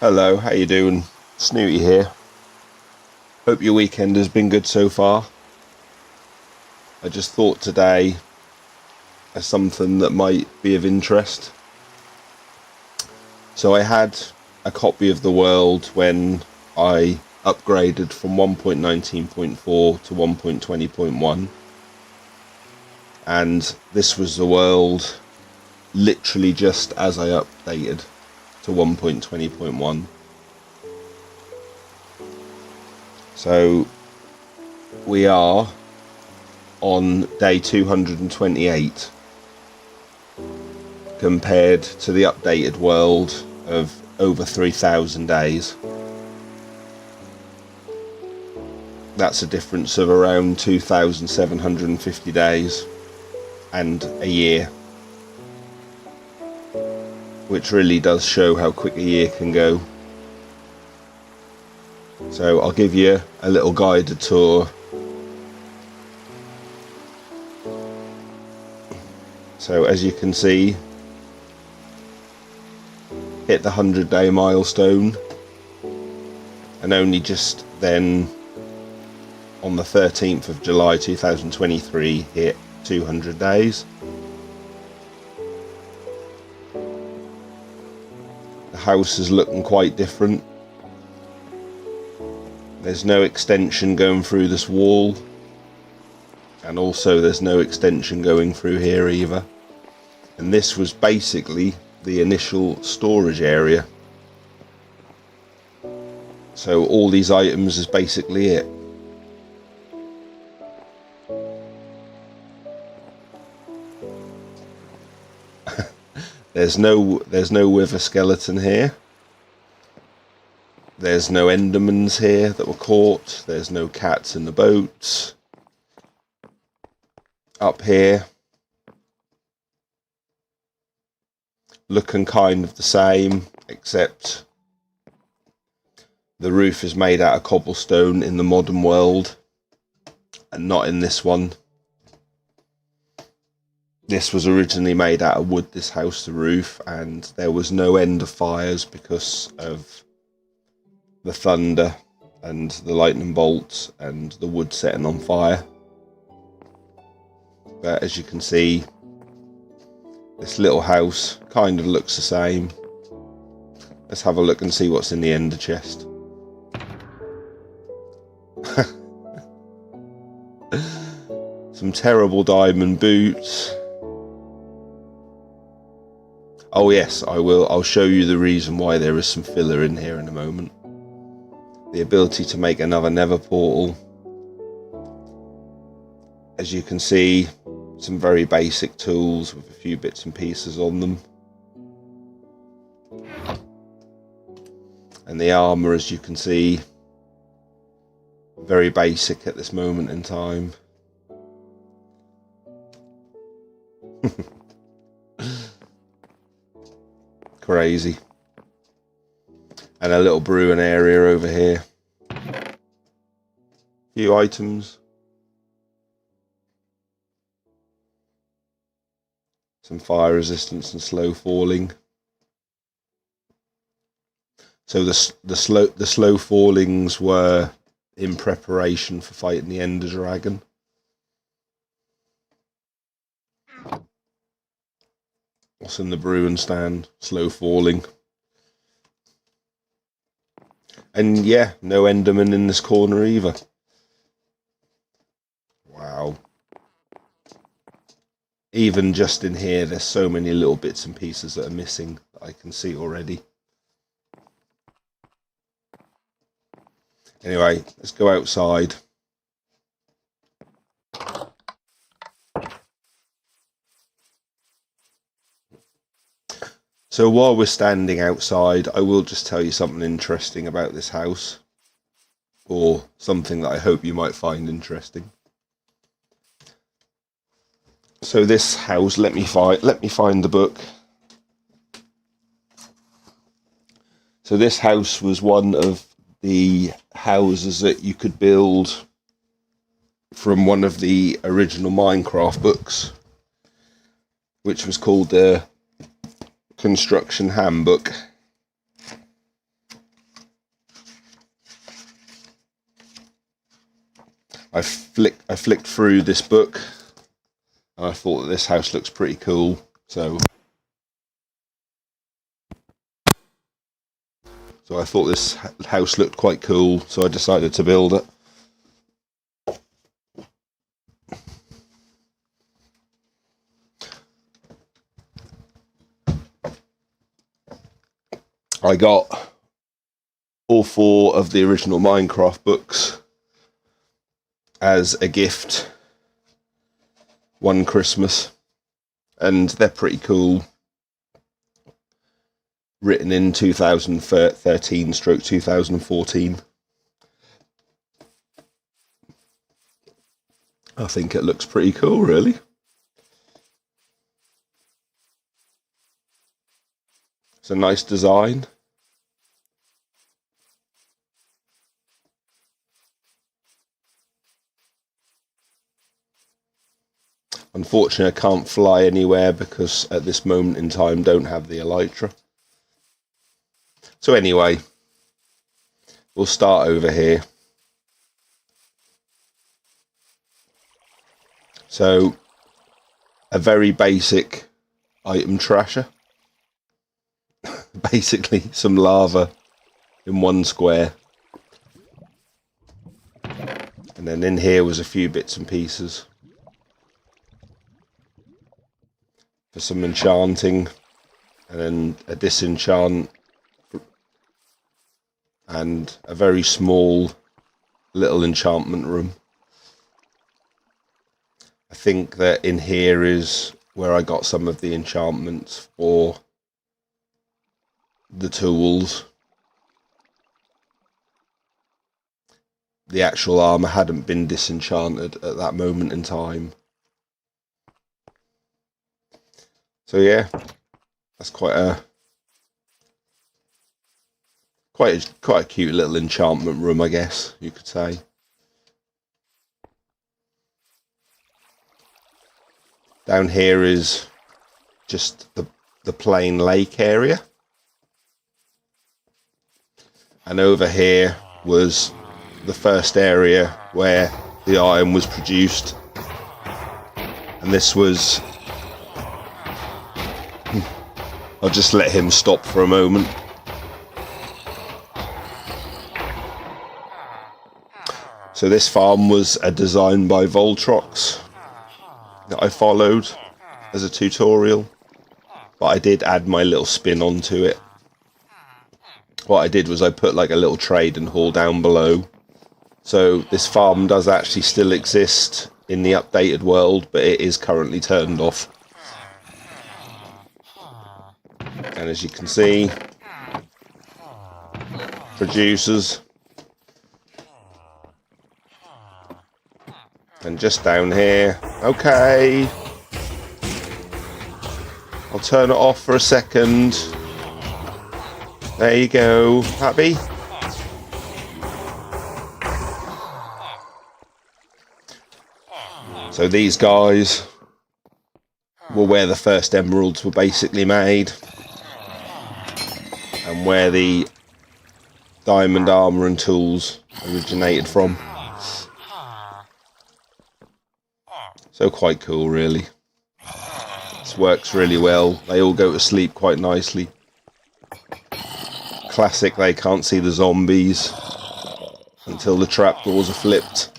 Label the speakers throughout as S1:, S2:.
S1: Hello, how you doing? Snooty here. Hope your weekend has been good so far. I just thought today as something that might be of interest. So I had a copy of the world when I upgraded from 1.19.4 to 1.20.1, and this was the world literally just as I updated to 1.20.1. So we are on day 228 compared to the updated world of over 3,000 days. That's a difference of around 2,750 days and a year, which really does show how quick a year can go. So I'll give you a little guided tour. So as you can see, hit the 100-day milestone, and only just then on the 13th of July 2023 hit 200 days. The house is looking quite different. There's no extension going through this wall, and also there's no extension going through here either. And this was basically the initial storage area. So all these items is basically it. There's no wither skeleton here. There's no endermans here that were caught. There's no cats in the boats. Up here, looking kind of the same, except the roof is made out of cobblestone in the modern world and not in this one. This was originally made out of wood, this house, the roof, and there was no end of fires because of the thunder and the lightning bolts and the wood setting on fire. But as you can see, this little house kind of looks the same. Let's have a look and see what's in the ender chest. Some terrible diamond boots. Oh yes, I'll show you the reason why there is some filler in here in a moment. The ability to make another nether portal. As you can see, some very basic tools with a few bits and pieces on them. And the armour, as you can see, very basic at this moment in time. Crazy. And a little brewing area over here. Few items. Some fire resistance and slow falling. So the slow fallings were in preparation for fighting the Ender Dragon. What's in the brewing stand? Slow falling. And yeah, no Enderman in this corner either. Wow. Even just in here, there's so many little bits and pieces that are missing that I can see already. Anyway, let's go outside. So while we're standing outside, I will just tell you something interesting about this house. Or something that I hope you might find interesting. So this house, let me find the book. So this house was one of the houses that you could build from one of the original Minecraft books, which was called the Construction Handbook. I flicked through this book, and I thought that this house looks pretty cool. So I thought this house looked quite cool, so I decided to build it. I got all 4 of the original Minecraft books as a gift one Christmas, and they're pretty cool. Written in 2013/2014. I think it looks pretty cool, really. It's a nice design. Unfortunately, I can't fly anywhere because at this moment in time don't have the elytra. So anyway, we'll start over here. So, a very basic item trasher. Basically, some lava in one square. And then in here was a few bits and pieces for some enchanting, and then a disenchant, and a very small little enchantment room. I think that in here is where I got some of the enchantments for the tools. The actual armour hadn't been disenchanted at that moment in time. So yeah, that's quite a cute little enchantment room, I guess you could say. Down here is just the plain lake area. And over here was the first area where the iron was produced. And this was... I'll just let him stop for a moment. So this farm was a design by Voltrox that I followed as a tutorial, but I did add my little spin onto it. What I did was I put like a little trading hall down below. So this farm does actually still exist in the updated world, but it is currently turned off. And as you can see, producers. And just down here, okay, I'll turn it off for a second. There you go, happy? So these guys were where the first emeralds were basically made, and where the diamond armor and tools originated from. So quite cool, really. This works really well. They all go to sleep quite nicely. Classic, they can't see the zombies until the trapdoors are flipped.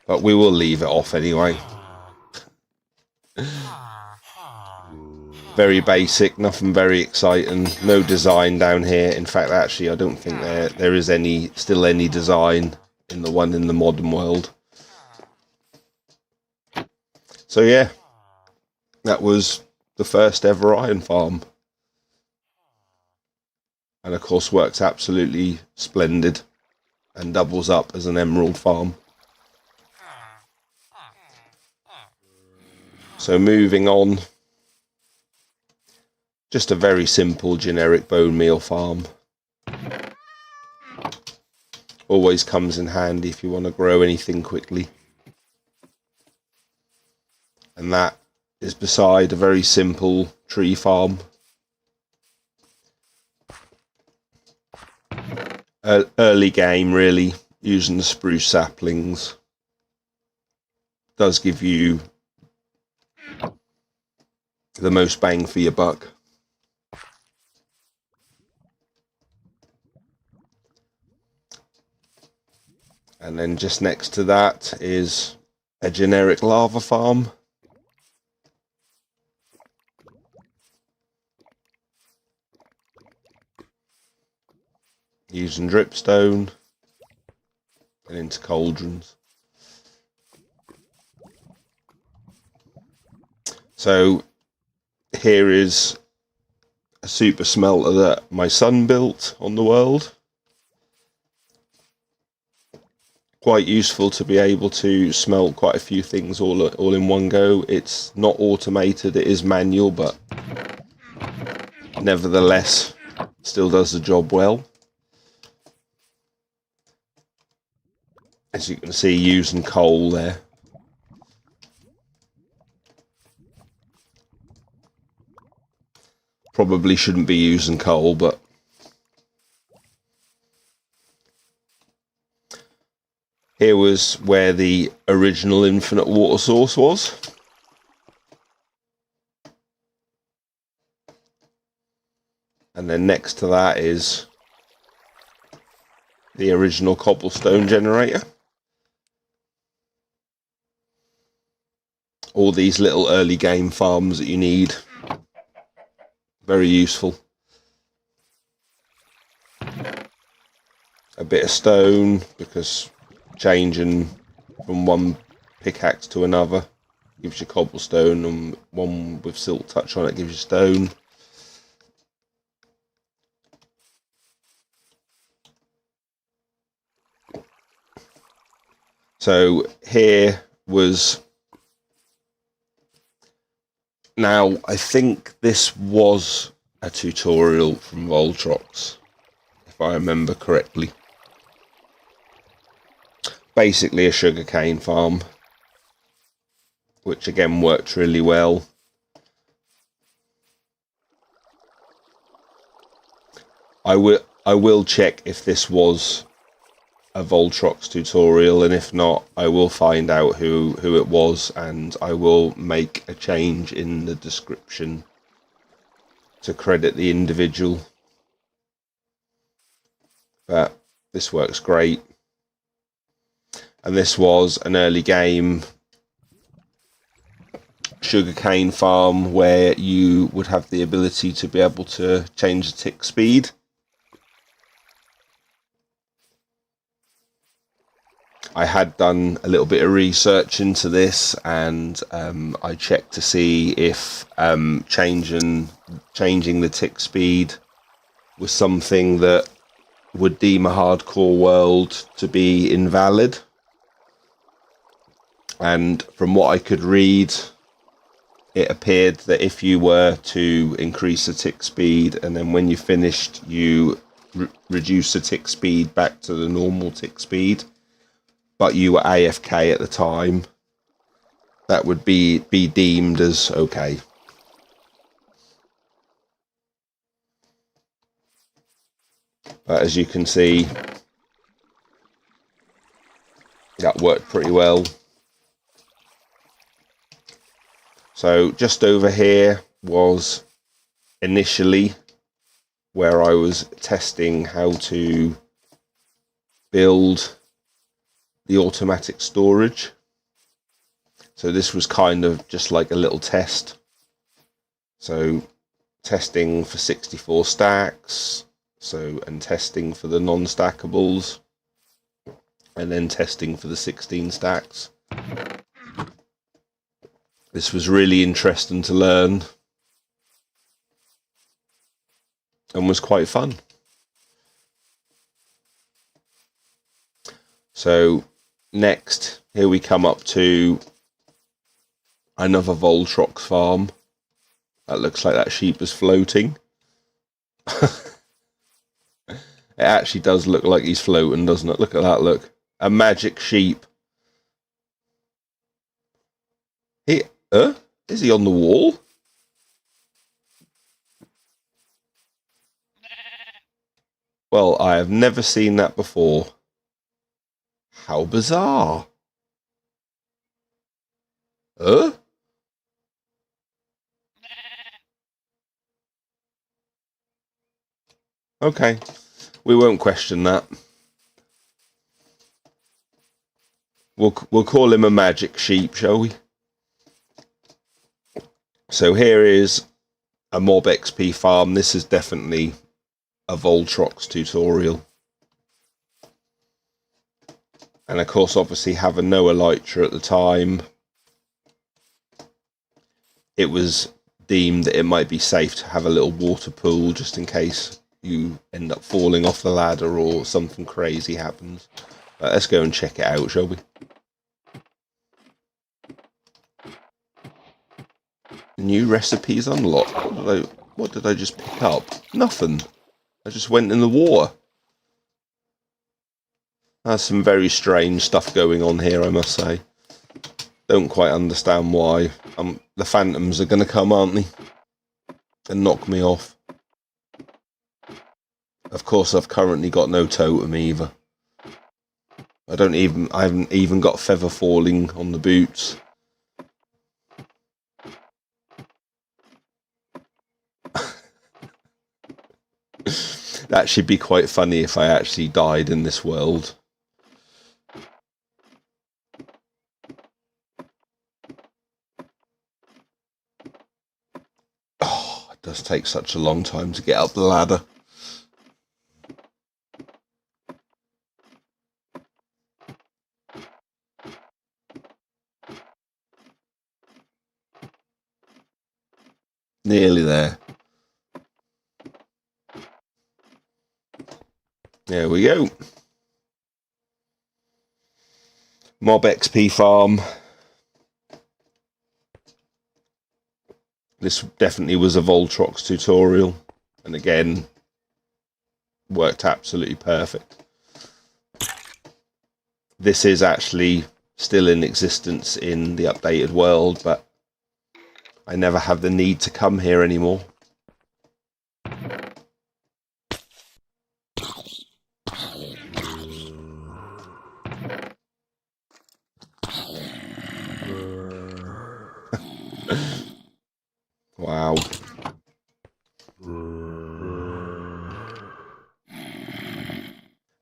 S1: But we will leave it off anyway. Very basic, nothing very exciting. No design down here. In fact, actually, I don't think there is still any design in the one in the modern world. So yeah, that was the first ever iron farm. And of course works absolutely splendid and doubles up as an emerald farm. So moving on, just a very simple generic bone meal farm. Always comes in handy if you want to grow anything quickly. And that is beside a very simple tree farm. Early game, really. using the spruce saplings does give you the most bang for your buck. And then just next to that is a generic lava farm. Using dripstone and into cauldrons. So here is a super smelter that my son built on the world. Quite useful to be able to smelt quite a few things all in one go. It's not automated, it is manual, but nevertheless still does the job well. As you can see, using coal there. Probably shouldn't be using coal, but here was where the original infinite water source was. And then next to that is the original cobblestone generator. All these little early game farms that you need. Very useful. A bit of stone, because changing from one pickaxe to another gives you cobblestone, and one with silk touch on it gives you stone. So here was... Now, I think this was a tutorial from Voltrox, if I remember correctly. Basically a sugarcane farm, which again worked really well. I will check if this was a Voltrox tutorial, and if not, I will find out who it was, and I will make a change in the description to credit the individual. But this works great. And this was an early game sugarcane farm where you would have the ability to be able to change the tick speed. I had done a little bit of research into this, and I checked to see if changing the tick speed was something that would deem a hardcore world to be invalid. And from what I could read, it appeared that if you were to increase the tick speed, and then when you finished you reduce the tick speed back to the normal tick speed, but you were AFK at the time, that would be deemed as okay. But as you can see, that worked pretty well. So just over here was initially where I was testing how to build the automatic storage. So this was kind of just like a little test. So testing for 64 stacks, and testing for the non-stackables, and then testing for the 16 stacks. This was really interesting to learn and was quite fun. So next, here we come up to another Voltrox farm. That looks like that sheep is floating. It actually does look like he's floating, doesn't it? Look at that, look. A magic sheep. Is he on the wall? Well, I have never seen that before. How bizarre. Huh? Okay, we won't question that. We'll call him a magic sheep, shall we? So here is a Mob XP farm. This is definitely a Voltrox tutorial. And of course, obviously, having no elytra at the time, it was deemed that it might be safe to have a little water pool just in case you end up falling off the ladder or something crazy happens. But let's go and check it out, shall we? New recipes unlocked. What did I just pick up? Nothing. I just went in the water. There's some very strange stuff going on here, I must say. Don't quite understand why. The phantoms are going to come, aren't they? And knock me off. Of course, I've currently got no totem either. I haven't even got feather falling on the boots. That should be quite funny if I actually died in this world. Oh, it does take such a long time to get up the ladder. Nearly there. There we go. Mob XP farm. This definitely was a Voltrox tutorial. And again, worked absolutely perfect. This is actually still in existence in the updated world, but I never have the need to come here anymore. Wow.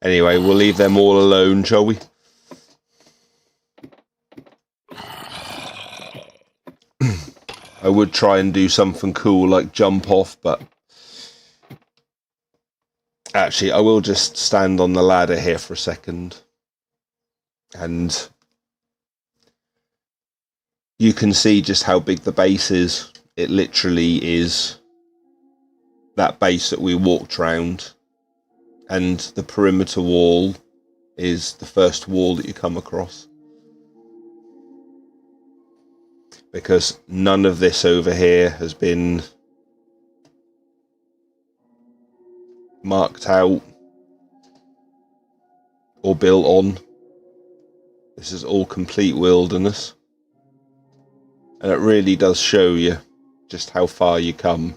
S1: Anyway, we'll leave them all alone, shall we? I would try and do something cool like jump off, but actually I will just stand on the ladder here for a second. And you can see just how big the base is. It literally is that base that we walked around. And the perimeter wall is the first wall that you come across. Because none of this over here has been marked out or built on. This is all complete wilderness. And it really does show you just how far you come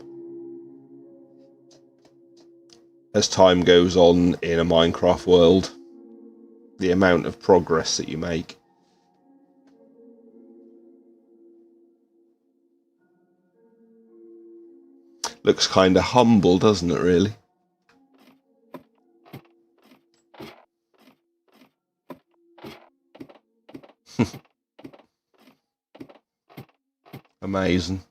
S1: as time goes on in a Minecraft world. The amount of progress that you make. Looks kind of humble, doesn't it, really? Amazing.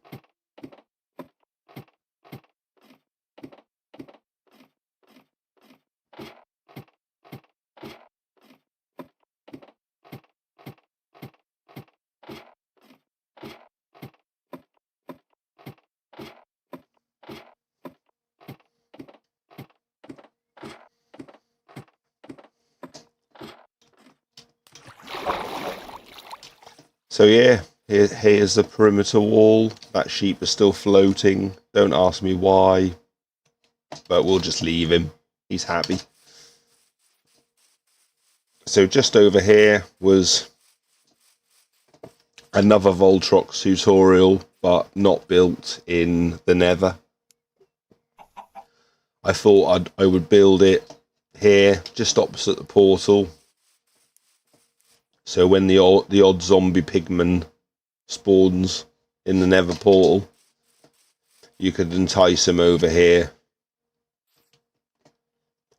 S1: So yeah, here's the perimeter wall. That sheep is still floating. Don't ask me why, but we'll just leave him. He's happy. So just over here was another Voltrox tutorial, but not built in the Nether. I thought I would build it here, just opposite the portal. So when the odd zombie pigman spawns in the Nether portal, you could entice him over here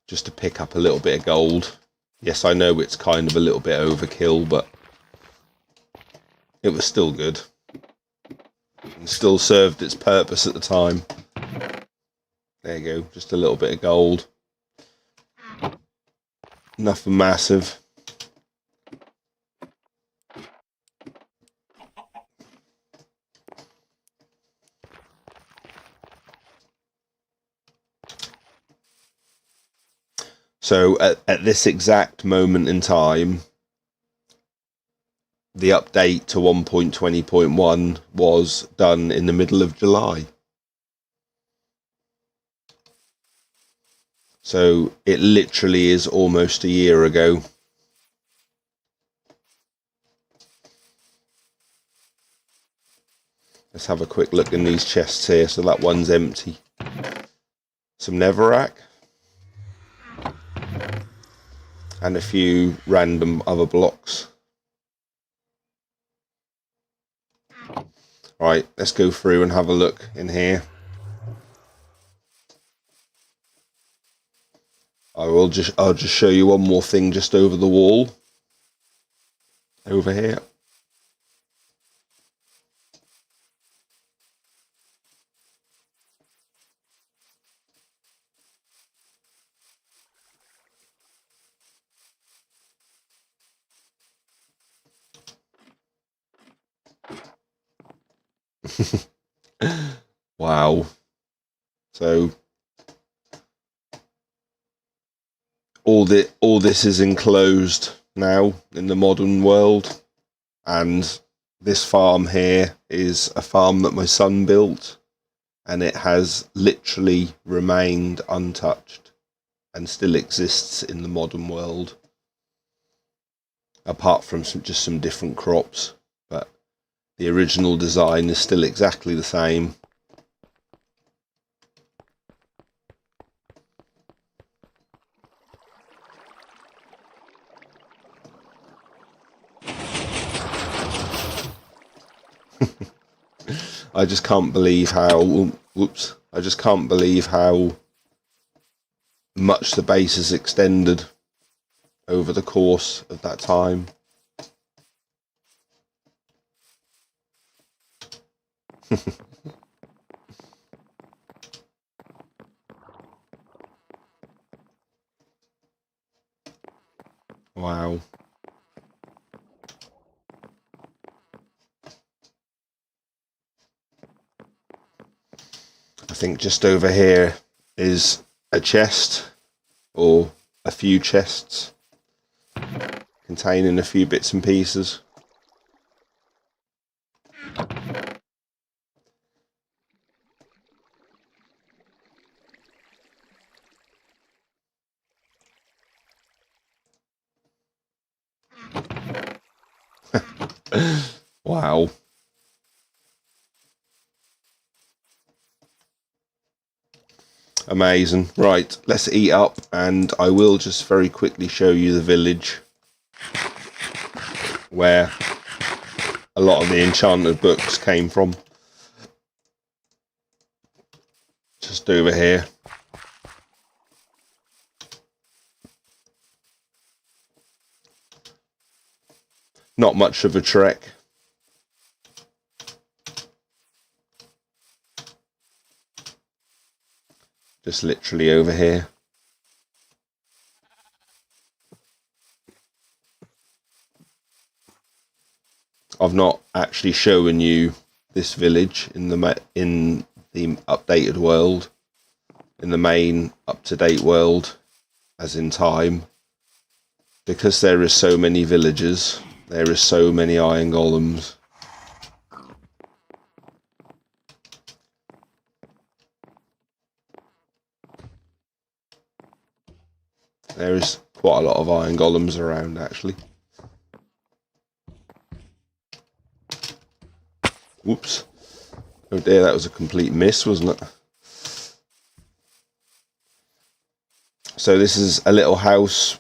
S1: just to pick up a little bit of gold. Yes, I know it's kind of a little bit overkill, but it was still good. And still served its purpose at the time. There you go, just a little bit of gold. Nothing massive. So at this exact moment in time, the update to 1.20.1 was done in the middle of July. So it literally is almost a year ago. Let's have a quick look in these chests here. So that one's empty. Some netherrack. And a few random other blocks. Right, let's go through and have a look in here. I'll just show you one more thing just over the wall. Over here. Wow. So all this is enclosed now in the modern world, and this farm here is a farm that my son built, and it has literally remained untouched and still exists in the modern world, apart from just some different crops, but the original design is still exactly the same. I just can't believe how, I just can't believe how much the base has extended over the course of that time. Wow. I think just over here is a chest, or a few chests, containing a few bits and pieces. Wow. Amazing. Right, let's eat up, and I will just very quickly show you the village where a lot of the enchanted books came from. Just over here. Not much of a trek. Just literally over here. I've not actually shown you this village in the updated world, in the main up-to-date world, as in time, because there is so many villagers, there is so many iron golems. There is quite a lot of iron golems around, actually. Whoops. Oh dear, that was a complete miss, wasn't it? So this is a little house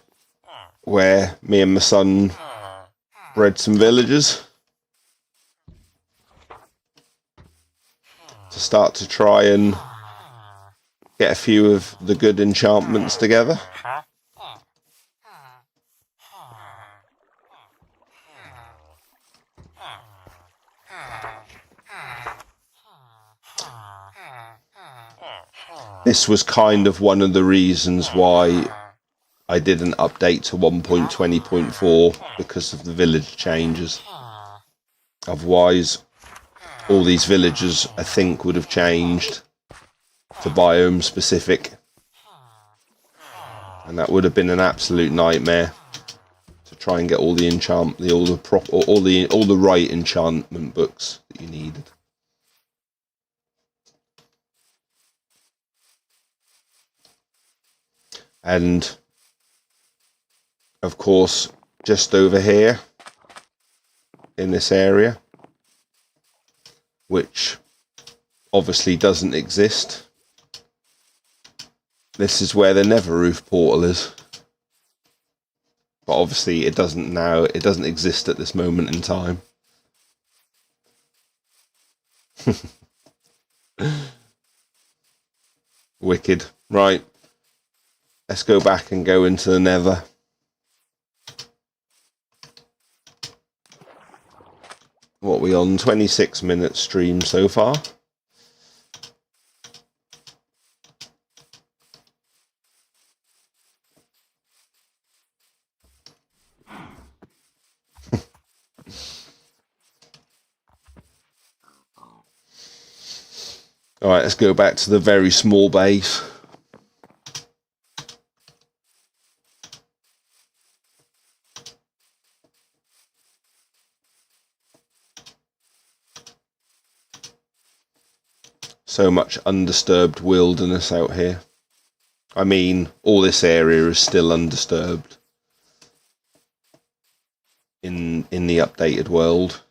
S1: where me and my son bred some villagers to start to try and get a few of the good enchantments together. This was kind of one of the reasons why I didn't update to 1.20.4 because of the village changes. Otherwise, all these villages, I think, would have changed to biome specific, and that would have been an absolute nightmare to try and get all the all the right enchantment books that you needed. And of course, just over here in this area, which obviously doesn't exist, this is where the Nether Roof portal is. But obviously it doesn't now, it doesn't exist at this moment in time. Wicked. Right. Let's go back and go into the Nether. What are we on? 26 minutes stream so far. Alright, let's go back to the very small base. So much undisturbed wilderness out here. I mean, all this area is still undisturbed in the updated world.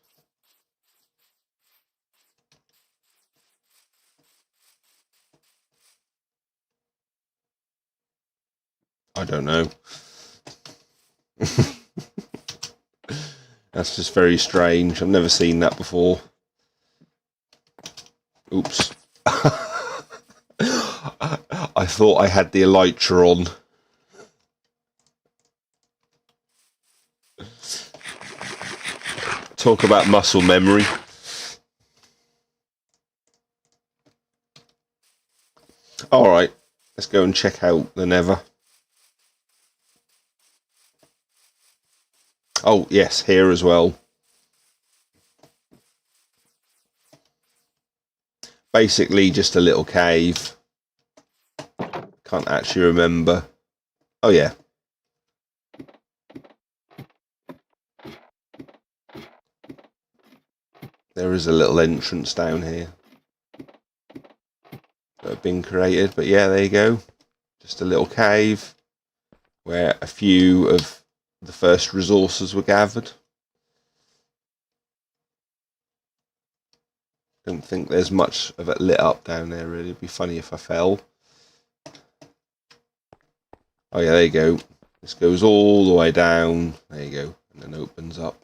S1: I don't know. That's just very strange. I've never seen that before. Oops. I thought I had the elytra on. Talk about muscle memory. Alright, let's go and check out the Nether. Oh, yes, here as well. Basically just a little cave. Can't actually remember. Oh yeah. There is a little entrance down here that have been created, but yeah, there you go. Just a little cave where a few of the first resources were gathered. Don't think there's much of it lit up down there really. It'd be funny if I fell. Oh yeah, there you go. This goes all the way down. There you go. And then opens up.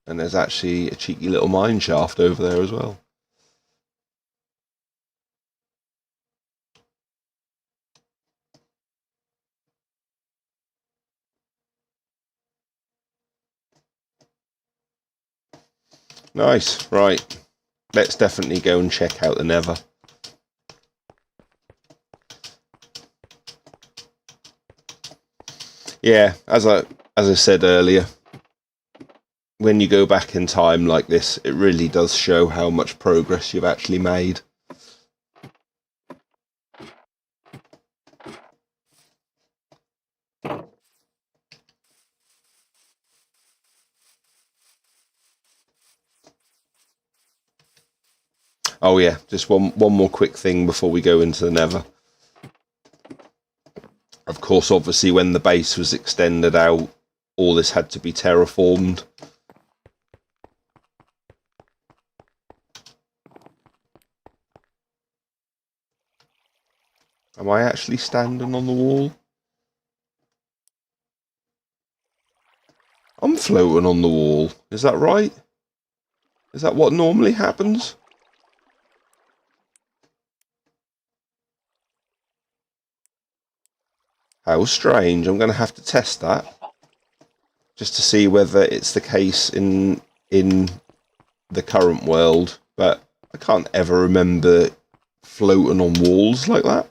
S1: And there's actually a cheeky little mine shaft over there as well. Nice. Right. Let's definitely go and check out the Nether. Yeah, as I said earlier, when you go back in time like this, it really does show how much progress you've actually made. Oh yeah, just one more quick thing before we go into the Nether. Of course, obviously, when the base was extended out, all this had to be terraformed. Am I actually standing on the wall? I'm floating on the wall. Is that right? Is that what normally happens? How strange. I'm going to have to test that. Just to see whether it's the case in the current world. But I can't ever remember floating on walls like that.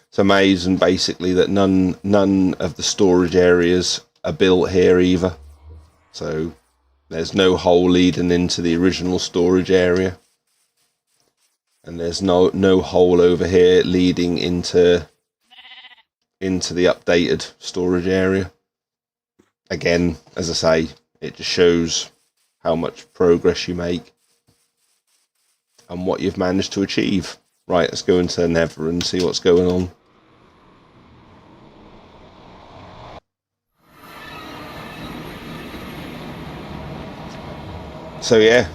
S1: It's amazing, basically, that none of the storage areas are built here either. So there's no hole leading into the original storage area, and there's no hole over here leading into the updated storage area. Again, as I say, it just shows how much progress you make and what you've managed to achieve. Right, let's go into the Nether and see what's going on. So yeah,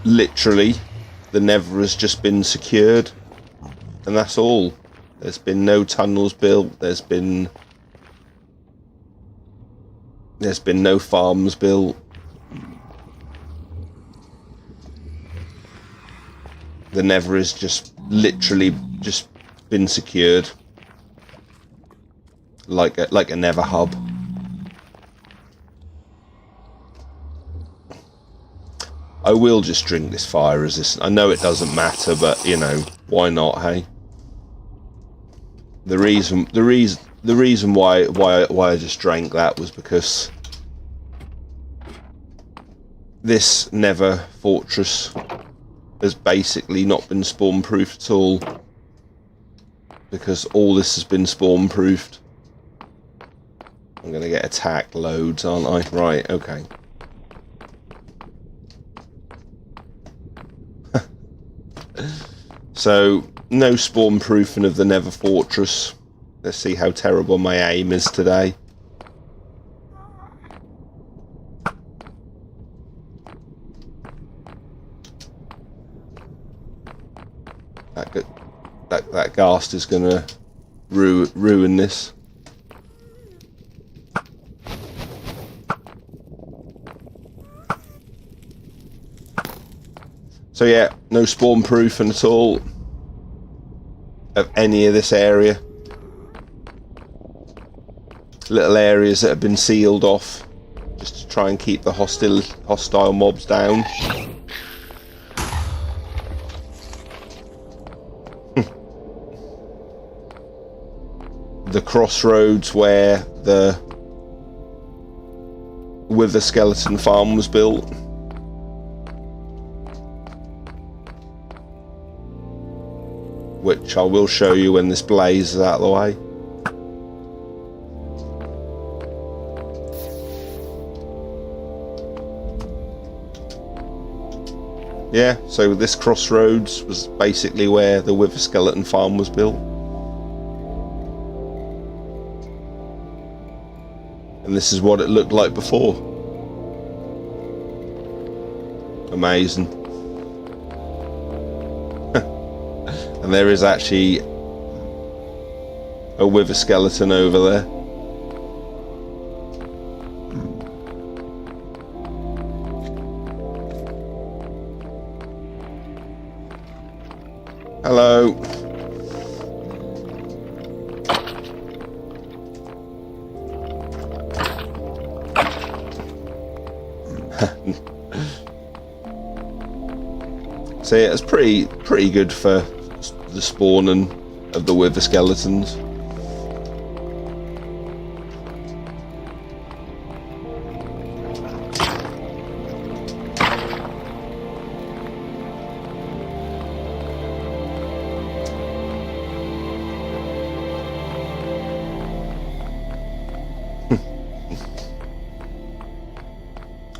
S1: literally, the Nether has just been secured, and that's all. There's been no tunnels built. There's been no farms built. The Nether has just literally just been secured, like a Nether hub. I will just drink this fire resistant. I know it doesn't matter, but you know, why not? Hey, the reason why I just drank that was because this Nether fortress has basically not been spawn proofed at all, because all this has been spawn proofed. I'm gonna get attacked loads, aren't I? Right, okay. So no spawn proofing of the Nether fortress. Let's see how terrible my aim is today. That ghast is gonna ruin this. So yeah, no spawn proofing at all of any of this area. Little areas that have been sealed off just to try and keep the hostile mobs down. The crossroads where the Wither skeleton farm was built. Which I will show you when this blaze is out of the way. Yeah, so this crossroads was basically where the Wither skeleton farm was built. And this is what it looked like before. Amazing. And there is actually a Wither skeleton over there. Hello. So yeah, it's pretty good for the spawning of the Wither skeletons.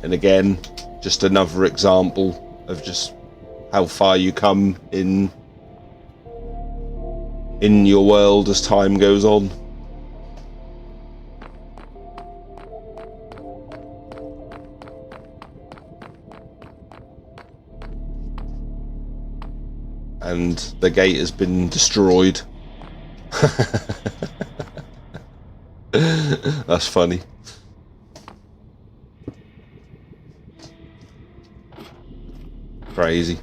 S1: And again, just another example of just how far you come in your world as time goes on. and the gate has been destroyed. That's funny. Crazy.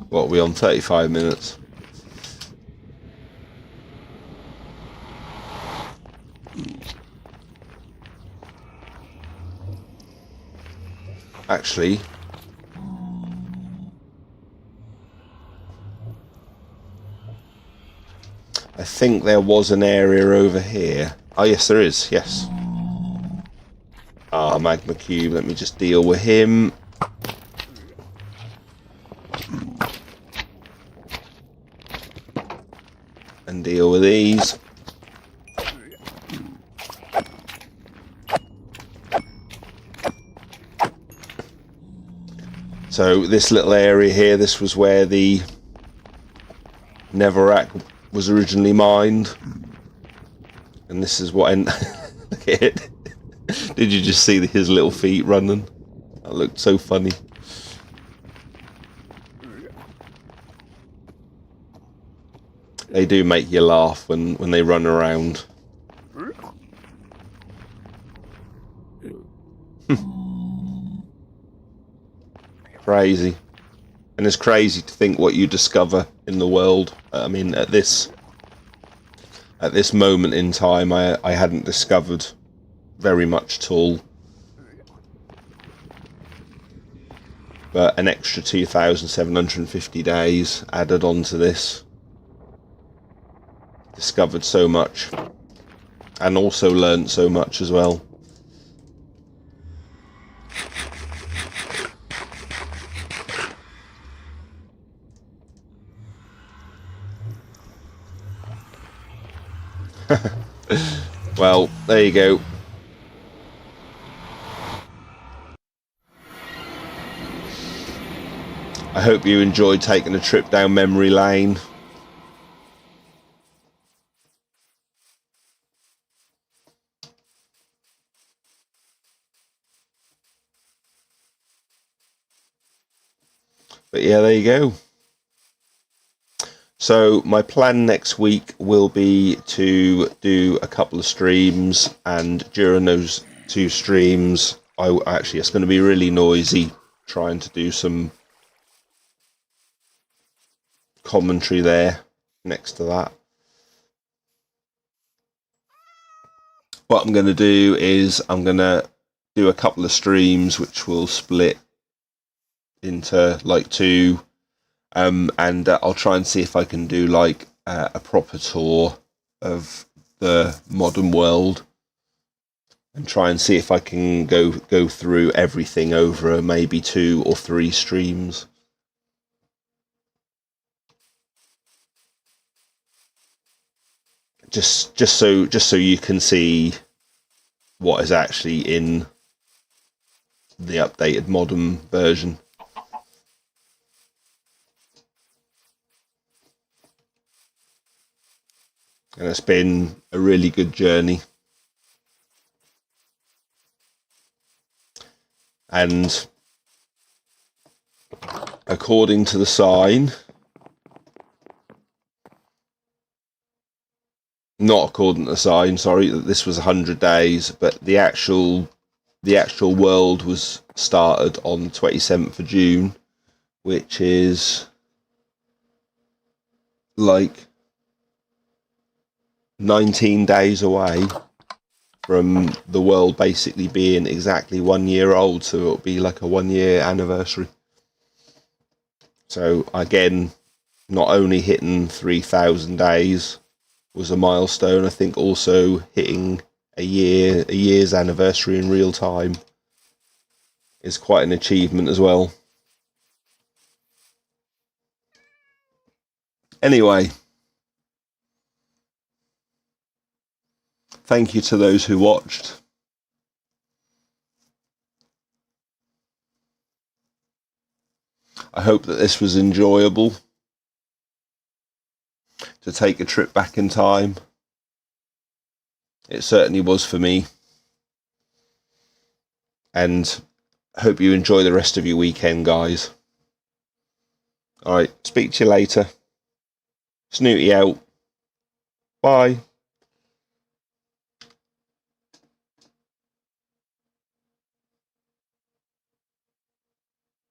S1: What are we on? 35 minutes. Actually, I think there was an area over here. Oh, yes, there is. Yes. Ah, magma cube. Let me just deal with him. And deal with these. So this little area here, this was where the Netherrack was originally mined. And this is what look at it. Did you just see his little feet running? That looked so funny. They do make you laugh when they run around. Crazy. And it's crazy to think what you discover in the world. I mean, at this moment in time, I hadn't discovered very much at all. But an extra 2,750 days added on to this. Discovered so much. And also learnt so much as well. Well, there you go. I hope you enjoyed taking a trip down memory lane. But yeah, there you go. So my plan next week will be to do a couple of streams, and during those 2 streams, actually it's going to be really noisy trying to do some commentary there next to that. What I'm going to do is I'm going to do a couple of streams which will split into like 2. And I'll try and see if I can do like a proper tour of the modern world, and try and see if I can go through everything over maybe 2 or 3 streams. Just so you can see what is actually in the updated modern version. And it's been a really good journey. And according to the sign, not according to the sign, sorry, this was 100 days, but the actual world was started on the 27th of June, which is like 19 days away from the world basically being exactly 1 year old, so it'll be like a 1-year anniversary. So again, not only hitting 3,000 days was a milestone, I think also hitting a year's anniversary in real time is quite an achievement as well. Anyway, thank you to those who watched. I hope that this was enjoyable to take a trip back in time. It certainly was for me. And hope you enjoy the rest of your weekend, guys. Alright, speak to you later. Snooty out. Bye.